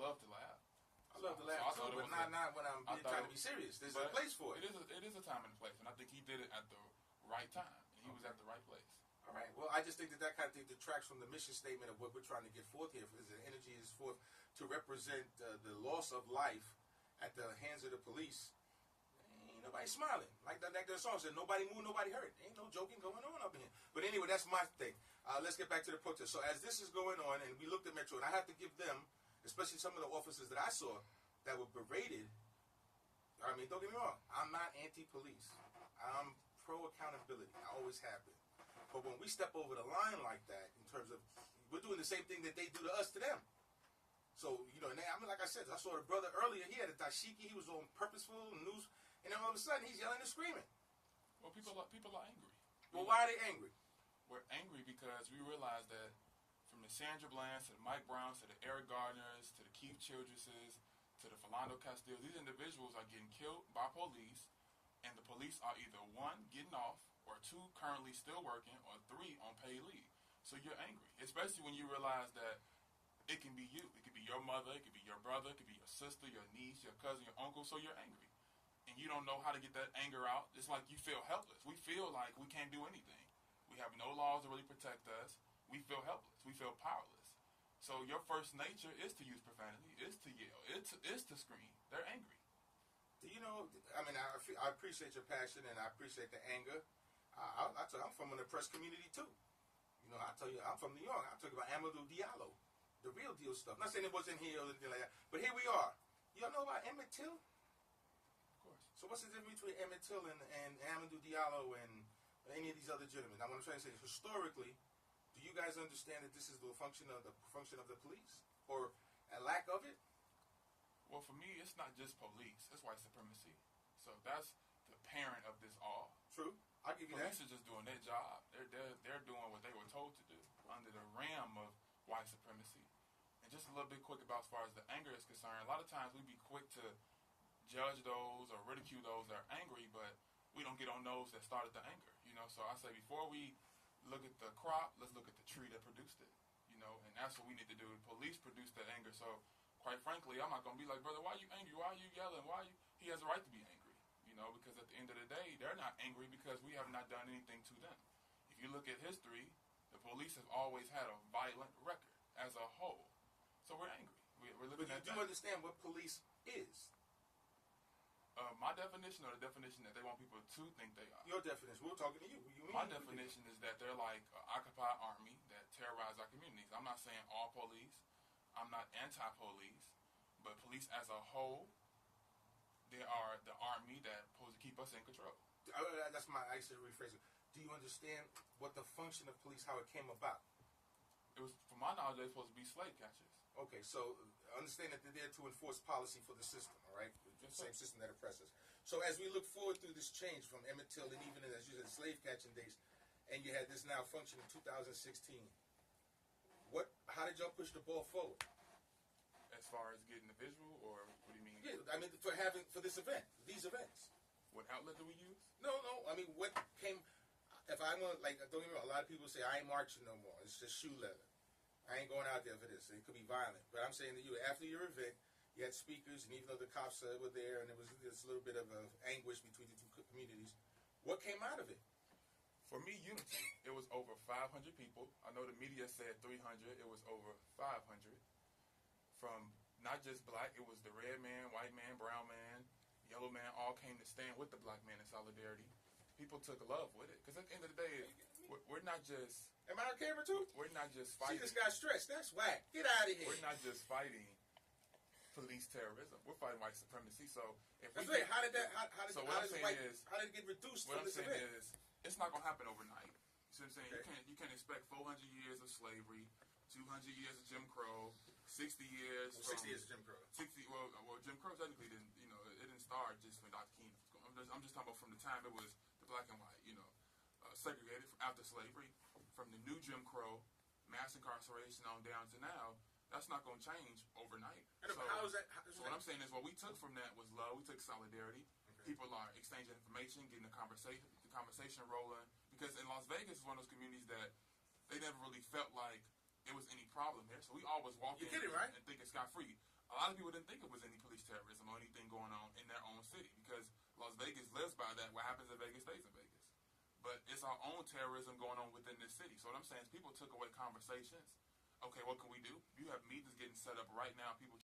love to laugh. I love to laugh too, but not when I'm trying to be serious. There's a place for it. It is a time and a place, and I think he did it at the right time. And he was at the right place. All right. Well, I just think that kind of thing detracts from the mission statement of what we're trying to get forth here. Because the energy is forth to represent the loss of life at the hands of the police. Ain't nobody smiling. Like that song said, nobody moved, nobody hurt. Ain't no joking going on up in here. But anyway, that's my thing. Let's get back to the protest. So as this is going on, and we looked at Metro, and I have to give them, especially some of the officers that I saw that were berated. I mean, don't get me wrong. I'm not anti-police. I'm pro-accountability. I always have been. But when we step over the line like that, in terms of, we're doing the same thing that they do to us to them. So, you know, and I mean, like I said, I saw the brother earlier, he had a dashiki, he was on purposeful news, and then all of a sudden he's yelling and screaming. Well, people are angry. Well, why are they angry? We're angry because we realize that from the Sandra Blands to the Mike Browns to the Eric Gardners to the Keith Childresses to the Philando Castillo, these individuals are getting killed by police, and the police are either one, getting off, or two, currently still working, or three, on paid leave. So you're angry, especially when you realize that it can be you. It could be your mother, it could be your brother, it could be your sister, your niece, your cousin, your uncle, so you're angry. And you don't know how to get that anger out. It's like you feel helpless. We feel like we can't do anything. We have no laws to really protect us. We feel helpless. We feel powerless. So your first nature is to use profanity, is to yell, is to scream. They're angry. Do you know, I mean, I appreciate your passion and I appreciate the anger. I tell you, I'm from an oppressed community too. You know, I tell you, I'm from New York. I talk about Amadou Diallo, the real deal stuff. Not saying it wasn't here or anything like that, but here we are. Y'all know about Emmett Till? Of course. So what's the difference between Emmett Till and Amadou Diallo and any of these other gentlemen? Now, what I'm trying to say is, historically, do you guys understand that this is the function of the police, or a lack of it? Well, for me, it's not just police. It's white supremacy. So that's the parent of this all. True. I'll give you that. Police are just doing their job. They're doing what they were told to do under the realm of white supremacy. And just a little bit quick about as far as the anger is concerned, a lot of times we be quick to judge those or ridicule those that are angry, but we don't get on those that started the anger. You know, so I say before we look at the crop, let's look at the tree that produced it. You know, and that's what we need to do. Police produce that anger. So quite frankly, I'm not going to be like, brother, why are you angry? Why are you yelling? He has a right to be angry. You know, because at the end of the day, they're not angry because we have not done anything to them. If you look at history, the police have always had a violent record as a whole. So we're angry. We're looking at that. But you do understand what police is? My definition, or the definition that they want people to think they are. Your definition. We're talking to you. What you mean? My definition is that they're like an occupied army that terrorize our communities. I'm not saying all police. I'm not anti-police. But police as a whole, they are the army that's supposed to keep us in control. That's I should rephrase it. Do you understand what the function of police, how it came about? It was, from my knowledge, they're supposed to be slave catchers. Okay, so understand that they're there to enforce policy for the system, all right? The same system that oppresses. So as we look forward through this change from Emmett Till and even, as you said, slave catching days, and you had this now function in 2016, how did y'all push the ball forward? As far as getting the visual, or what do you mean? Yeah, I mean, for this event, these events. What outlet do we use? No, I mean, what came, if I want, like, don't get me wrong, a lot of people say, I ain't marching no more, it's just shoe leather. I ain't going out there for this. It could be violent. But I'm saying to you, after your event, you had speakers, and even though the cops were there, and there was this little bit of anguish between the two communities, what came out of it? For me, unity. It was over 500 people. I know the media said 300. It was over 500. From not just black, it was the red man, white man, brown man, yellow man, all came to stand with the black man in solidarity. People took love with it. Because at the end of the day, we're not just... Am I on camera too? We're not just fighting... See, this guy stressed. That's whack. Get out of here. We're not just fighting police terrorism. We're fighting white supremacy. So if That's right. How did it get reduced what from this event? What I'm saying is, it's not going to happen overnight. You see what I'm saying? Okay. You can't expect 400 years of slavery, 200 years of Jim Crow, 60 years. 60 years of Jim Crow. 60. Well, Jim Crow technically didn't. You know, it didn't start just when Dr. King. I'm just talking about from the time it was the black and white. You know, segregated after slavery, from the new Jim Crow, mass incarceration on down to now. That's not going to change overnight. So how is that? So what I'm saying is, what we took from that was love. We took solidarity. Okay. People are exchanging information, getting the conversation rolling. Because in Las Vegas is one of those communities that they never really felt like it was any problem there. So we always walk in right? and think it's scot-free. a lot of people didn't think it was any police terrorism or anything going on in their own city because Las Vegas lives by that. What happens in Vegas stays in Vegas. But it's our own terrorism going on within this city. So what I'm saying is people took away conversations. Okay, what can we do? You have meetings getting set up right now. People